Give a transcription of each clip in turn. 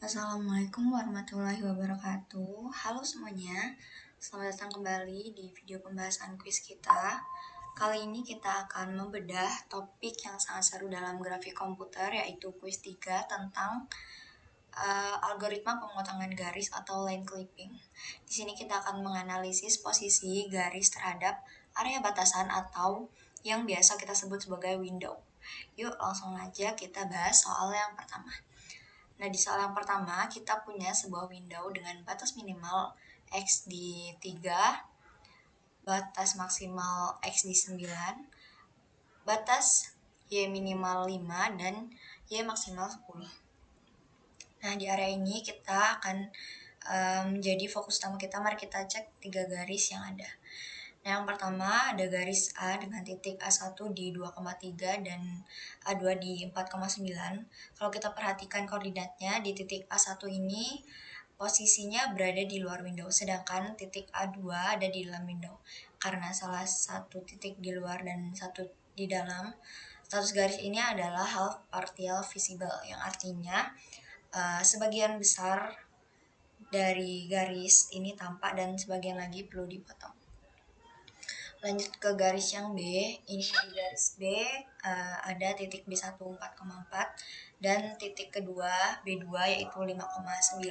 Assalamualaikum warahmatullahi wabarakatuh. Halo semuanya, selamat datang kembali di video pembahasan kuis kita. Kali ini kita akan membedah topik yang sangat seru dalam grafik komputer, yaitu kuis 3 tentang algoritma pemotongan garis atau line clipping. Di sini kita akan menganalisis posisi garis terhadap area batasan atau yang biasa kita sebut sebagai window. Yuk langsung aja kita bahas soal yang pertama. Nah, di soal yang pertama, kita punya sebuah window dengan batas minimal X di 3, batas maksimal X di 9, batas Y minimal 5, dan Y maksimal 10. Nah, di area ini kita akan menjadi fokus utama kita. Mari kita cek 3 garis yang ada. Nah, yang pertama ada garis A dengan titik A1 di 2,3 dan A2 di 4,9. Kalau kita perhatikan koordinatnya, di titik A1 ini posisinya berada di luar window, sedangkan titik A2 ada di dalam window. Karena salah satu titik di luar dan satu di dalam, status garis ini adalah half partial visible, yang artinya sebagian besar dari garis ini tampak dan sebagian lagi perlu dipotong. Lanjut ke garis yang B, ini di garis B ada titik B1 4,4 dan titik kedua B2 yaitu 5,9.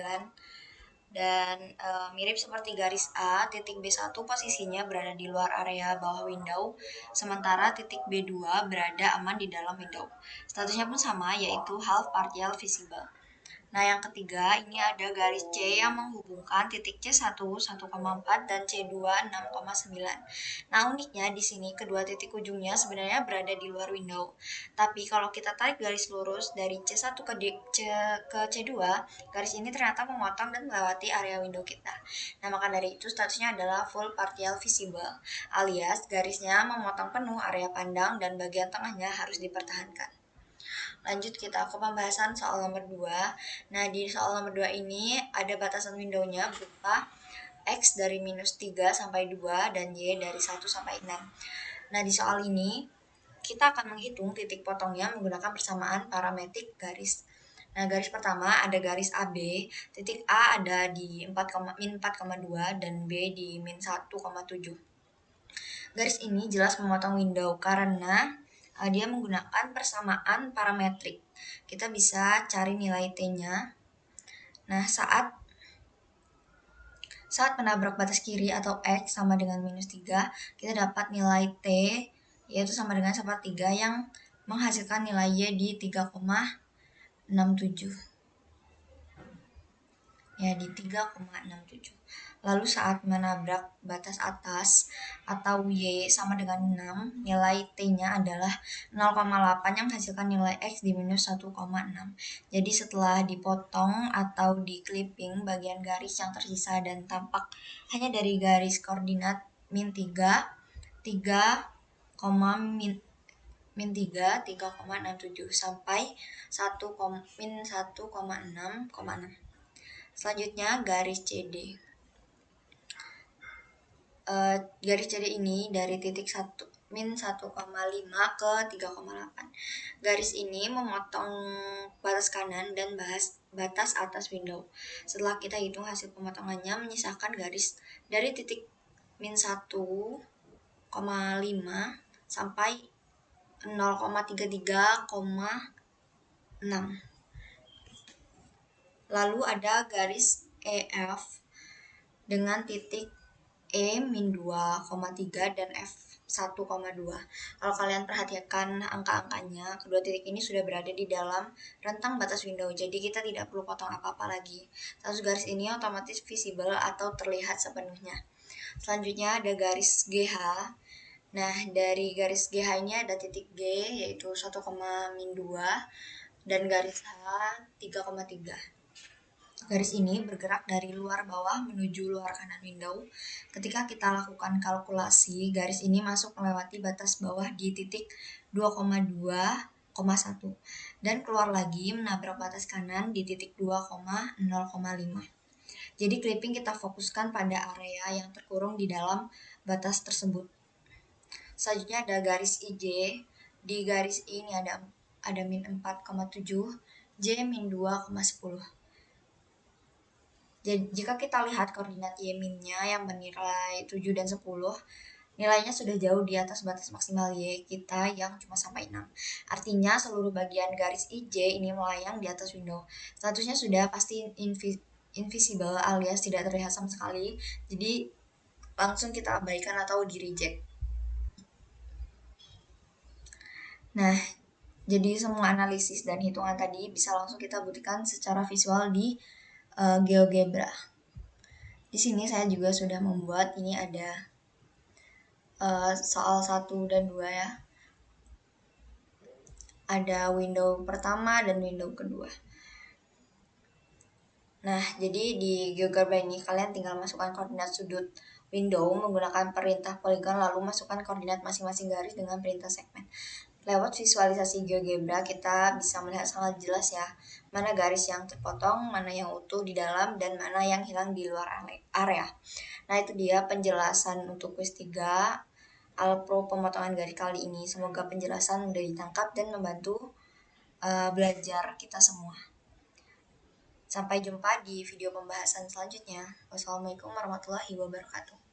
Dan mirip seperti garis A, titik B1 posisinya berada di luar area bawah window, sementara titik B2 berada aman di dalam window. Statusnya pun sama, yaitu half partial visible. Nah, yang ketiga, ini ada garis C yang menghubungkan titik C1 1,4 dan C2 6,9. Nah, uniknya di sini kedua titik ujungnya sebenarnya berada di luar window. Tapi kalau kita tarik garis lurus dari C1 ke C2, garis ini ternyata memotong dan melewati area window kita. Nah, maka dari itu statusnya adalah full partial visible, alias garisnya memotong penuh area pandang dan bagian tengahnya harus dipertahankan. Lanjut kita ke pembahasan soal nomor 2. Nah, di soal nomor 2 ini ada batasan window-nya berupa X dari minus 3 sampai 2 dan Y dari 1 sampai 6. Nah, di soal ini kita akan menghitung titik potongnya menggunakan persamaan parametrik garis. Nah, garis pertama ada garis AB, titik A ada di min 4,2 dan B di min 1,7. Garis ini jelas memotong window karena dia menggunakan persamaan parametrik. Kita bisa cari nilai T-nya. Nah, saat menabrak batas kiri atau X sama dengan minus 3, kita dapat nilai T yaitu sama dengan sepertiga yang menghasilkan nilai Y di 3,67. Ya, di 3,67. Lalu saat menabrak batas atas atau Y sama dengan 6, nilai T-nya adalah 0,8 yang menghasilkan nilai X di minus 1,6. Jadi setelah dipotong atau di clipping bagian garis yang tersisa dan tampak hanya dari garis koordinat min 3, 3, min 3, 3,67 sampai min 1,6,6. Selanjutnya garis CD. Garis CD ini dari titik min 1,5 ke 3,8. Garis ini memotong batas kanan dan batas atas window. Setelah kita hitung hasil pemotongannya menyisakan garis dari titik min 1,5 sampai 0,33,6. Lalu ada garis EF dengan titik E min 2,3 dan F 1,2. Kalau kalian perhatikan angka-angkanya, kedua titik ini sudah berada di dalam rentang batas window, jadi kita tidak perlu potong apa-apa lagi. Status garis ini otomatis visible atau terlihat sepenuhnya. Selanjutnya ada garis GH. Nah, dari garis GH ini ada titik G yaitu 1,-2 dan garis H 3,3. Garis ini bergerak dari luar bawah menuju luar kanan window. Ketika kita lakukan kalkulasi, garis ini masuk melewati batas bawah di titik 2,2,1 dan keluar lagi menabrak batas kanan di titik 2,0,5. Jadi clipping kita fokuskan pada area yang terkurung di dalam batas tersebut. Selanjutnya ada garis IJ. Di garis I ini ada min 4,7, J min 2,10. Jadi, jika kita lihat koordinat Y-nya yang bernilai 7 dan 10, nilainya sudah jauh di atas batas maksimal Y kita yang cuma sampai 6. Artinya seluruh bagian garis IJ ini melayang di atas window. Statusnya sudah pasti invisible alias tidak terlihat sama sekali. Jadi langsung kita abaikan atau di reject. Nah, jadi semua analisis dan hitungan tadi bisa langsung kita buktikan secara visual di GeoGebra. Di sini saya juga sudah membuat, ini ada soal 1 dan 2 ya. Ada window pertama dan window kedua. Nah, jadi di GeoGebra ini kalian tinggal masukkan koordinat sudut window menggunakan perintah polygon, lalu masukkan koordinat masing-masing garis dengan perintah segmen. Lewat visualisasi GeoGebra kita bisa melihat sangat jelas ya, mana garis yang terpotong, mana yang utuh di dalam, dan mana yang hilang di luar area. Nah, itu dia penjelasan untuk quiz 3 Alpro pemotongan garis kali ini. Semoga penjelasan mudah ditangkap dan membantu belajar kita semua. Sampai jumpa di video pembahasan selanjutnya. Wassalamualaikum warahmatullahi wabarakatuh.